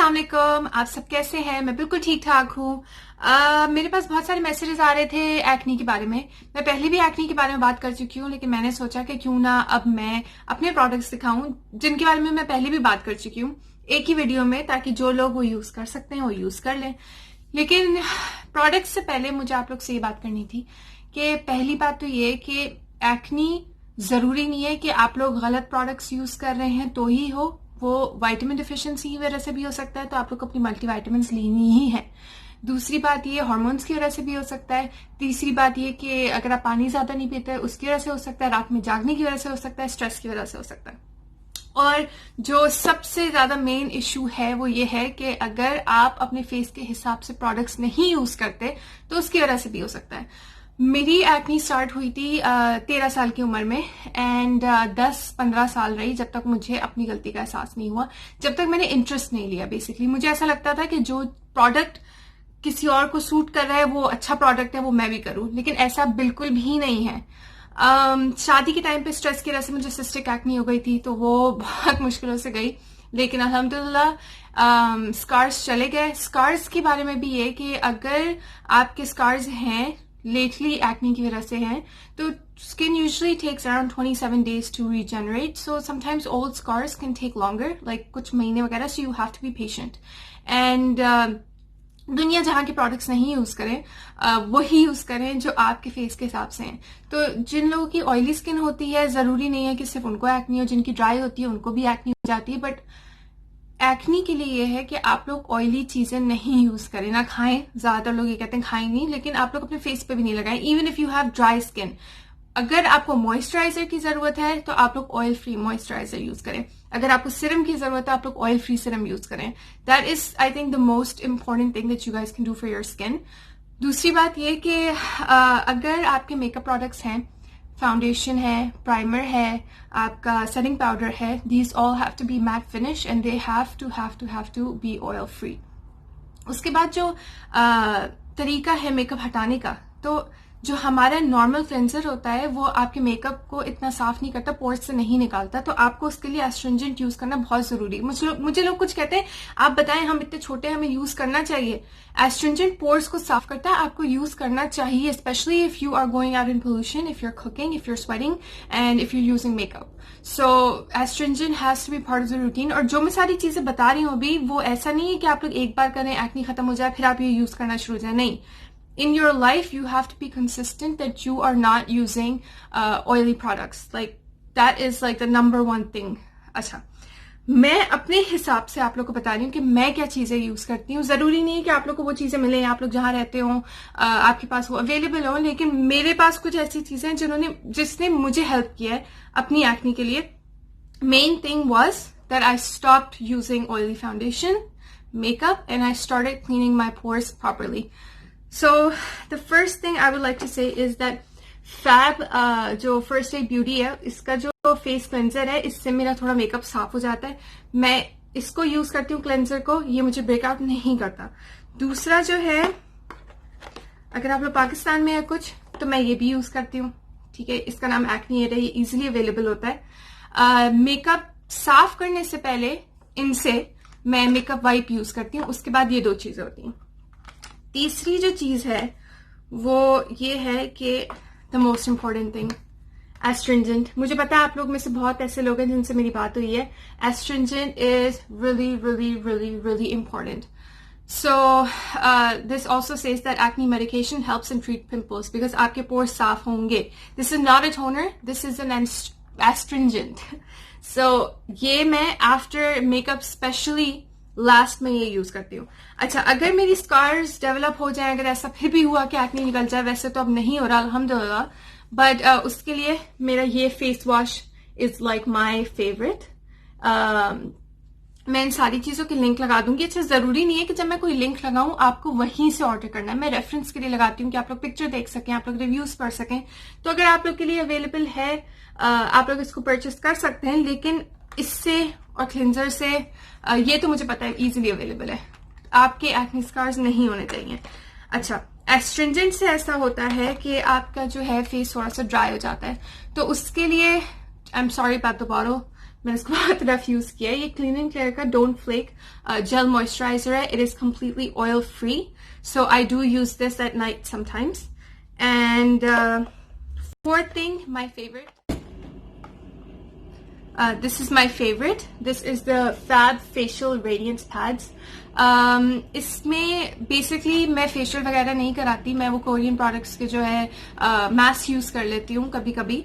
अस्सलाम वालेकुम, आप सब कैसे हैं? मैं बिल्कुल ठीक ठाक हूँ। मेरे पास बहुत सारे मैसेजेस आ रहे थे एक्नी के बारे में। मैं पहले भी एक्नी के बारे में बात कर चुकी हूँ, लेकिन मैंने सोचा कि क्यों ना अब मैं अपने प्रोडक्ट्स दिखाऊं जिनके बारे में मैं पहले भी बात कर चुकी हूँ एक ही वीडियो में, ताकि जो लोग वो यूज कर सकते हैं वो यूज कर लें। लेकिन प्रोडक्ट्स से पहले मुझे आप लोग से ये बात करनी थी कि पहली बात तो ये कि एक्नी जरूरी नहीं है कि आप लोग गलत प्रोडक्ट्स यूज कर रहे हैं तो ही हो। वो विटामिन डिफिशिएंसी की वजह से भी हो सकता है, तो आप लोग को अपनी मल्टीविटामिन लेनी ही है। दूसरी बात ये हार्मोन्स की वजह से भी हो सकता है। तीसरी बात ये कि अगर आप पानी ज्यादा नहीं पीते उसकी वजह से हो सकता है। रात में जागने की वजह से हो सकता है। स्ट्रेस की वजह से हो सकता है। और जो सबसे ज्यादा मेन इशू है वो ये है कि अगर आप अपने फेस के हिसाब से प्रोडक्ट्स नहीं यूज करते तो उसकी वजह से भी हो सकता है। मेरी एक्नी स्टार्ट हुई थी 13 साल की उम्र में एंड 10-15 साल रही, जब तक मुझे अपनी गलती का एहसास नहीं हुआ, जब तक मैंने इंटरेस्ट नहीं लिया। बेसिकली मुझे ऐसा लगता था कि जो प्रोडक्ट किसी और को सूट कर रहा है वो अच्छा प्रोडक्ट है, वो मैं भी करूं, लेकिन ऐसा बिल्कुल भी नहीं है। शादी के टाइम पे स्ट्रेस की वजह से मुझे सिस्टिक एक्नी हो गई थी, तो वो बहुत मुश्किलों से गई, लेकिन अल्हम्दुलिल्लाह स्कार्स चले गए। स्कार्स के बारे में भी ये कि अगर आपके स्कार्स हैं लेटली एक्नी की वजह से हैं, तो skin usually takes around 27 days to regenerate, so sometimes old scars can take longer, like कुछ महीने वगैरह, so you have to be patient. And दुनिया जहाँ के प्रोडक्ट्स नहीं यूज करें, वही यूज करें जो आपके फेस के हिसाब से हैं। तो जिन लोगों की ऑयली स्किन होती है, जरूरी नहीं है कि सिर्फ उनको एक्नी हो, जिनकी ड्राई होती है उनको भी एक्नी हो जाती है, बट एक्नी के लिए ये है कि आप लोग ऑयली चीजें नहीं यूज करें, ना खाएं। ज्यादातर लोग ये कहते हैं खाएं नहीं, लेकिन आप लोग अपने फेस पे भी नहीं लगाएं। Even if you have dry skin, अगर आपको मॉइस्चराइजर की जरूरत है तो आप लोग ऑयल फ्री मॉइस्चराइजर यूज करें। अगर आपको सीरम की जरूरत है आप लोग ऑयल फ्री सीरम यूज करें। That is I think the most important thing that you guys can do for your skin. दूसरी बात ये कि अगर आपके मेकअप प्रोडक्ट्स हैं, फाउंडेशन है, प्राइमर है, आपका सेटिंग पाउडर है, these all have to be matte finish and they have to be oil free. उसके बाद जो तरीका है मेकअप हटाने का, तो जो हमारा नॉर्मल क्लेंजर होता है वो आपके मेकअप को इतना साफ नहीं करता, पोर्स से नहीं निकालता, तो आपको उसके लिए एस्ट्रिंजेंट यूज करना बहुत जरूरी है। मुझे लोग कुछ कहते हैं आप बताएं हम इतने छोटे हमें यूज करना चाहिए। एस्ट्रिंजेंट पोर्स को साफ करता है, आपको यूज करना चाहिए, specially if you are going out in pollution, if you are cooking, if you are sweating and if you using makeup. So astringent has to be part of the routine. और जो मैं सारी चीजें बता रही हूँ अभी, वो ऐसा नहीं है कि आप लोग एक बार करें, एक्नी खत्म हो जाए, फिर आप ये यूज करना शुरू हो जाए। नहीं, in your life you have to be consistent that you are not using oily products. Like that is like the number one thing. अच्छा, मैं अपने हिसाब से आप लोग को बता रही हूँ कि मैं क्या चीजें यूज करती हूँ। जरूरी नहीं है कि आप लोग को वो चीजें मिले, आप लोग जहां रहते हो आपके पास वो अवेलेबल हो, लेकिन मेरे पास कुछ ऐसी चीजें हैं जिसने मुझे हेल्प किया है अपनी एक्नी के लिए। Main thing was that I stopped using oily foundation, makeup, and I started cleaning my pores properly. So the first thing I would like to say is that Fab जो First Aid Beauty है, इसका जो face cleanser है, इससे मेरा थोड़ा makeup साफ हो जाता है। मैं इसको यूज करती हूँ क्लेंजर को, ये मुझे ब्रेकआउट नहीं करता। दूसरा जो है, अगर आप लोग पाकिस्तान में है कुछ, तो मैं ये भी यूज करती हूँ, ठीक है। इसका नाम एक्नी एड है, ये इजिली अवेलेबल होता है। मेकअप साफ करने से पहले इनसे मैं मेकअप वाइप यूज करती हूँ, उसके बाद ये दो चीजें होती हैं। तीसरी जो चीज है वो ये है कि the most important thing, astringent. मुझे पता है आप लोग में से बहुत ऐसे लोग हैं जिनसे मेरी बात हुई है। Astringent is really really really really important. So this also says that acne medication helps in treat pimples, because आपके पोर्स साफ होंगे। This is not a toner, this is an astringent. So ये मैं आफ्टर मेकअप स्पेशली लास्ट में ये use करती हूँ। अच्छा, अगर मेरी स्कार्स डेवलप हो जाए, अगर ऐसा फिर भी हुआ कि एक्ने निकल जाए, वैसे तो अब नहीं हो रहा अल्हम्दुलिल्लाह, बट उसके लिए मेरा ये face wash is like my favourite. मैं इन सारी चीजों की लिंक लगा दूंगी। अच्छा, जरूरी नहीं है कि जब मैं कोई लिंक लगाऊं आपको वहीं से ऑर्डर करना है, मैं रेफरेंस के लिए लगाती हूँ कि आप लोग पिक्चर देख सकें, आप लोग रिव्यूज पढ़ सकें। तो अगर आप लोग के लिए अवेलेबल है, आप लोग इसको परचेस कर सकते हैं, लेकिन इससे और क्लिंजर से ये तो मुझे पता है इजीली अवेलेबल है, आपके एक्ने स्कार्स नहीं होने चाहिए। अच्छा, एस्ट्रिंजेंट से ऐसा होता है कि आपका जो है फेस थोड़ा सा ड्राई हो जाता है, तो उसके लिए I am sorry about the bottle, मैंने इसको बहुत रफ यूज किया है। ये क्लीन एंड क्लियर का डोंट फ्लेक जेल मॉइस्चराइजर है। It is completely oil free, so I do use this at night sometimes. And fourth thing, my favorite. This is my favorite. This is the Fab Facial Radiance Pads. इसमें basically मैं facial वगैरह नहीं कराती, मैं वो Korean products के जो है मास्क यूज कर लेती हूँ कभी कभी।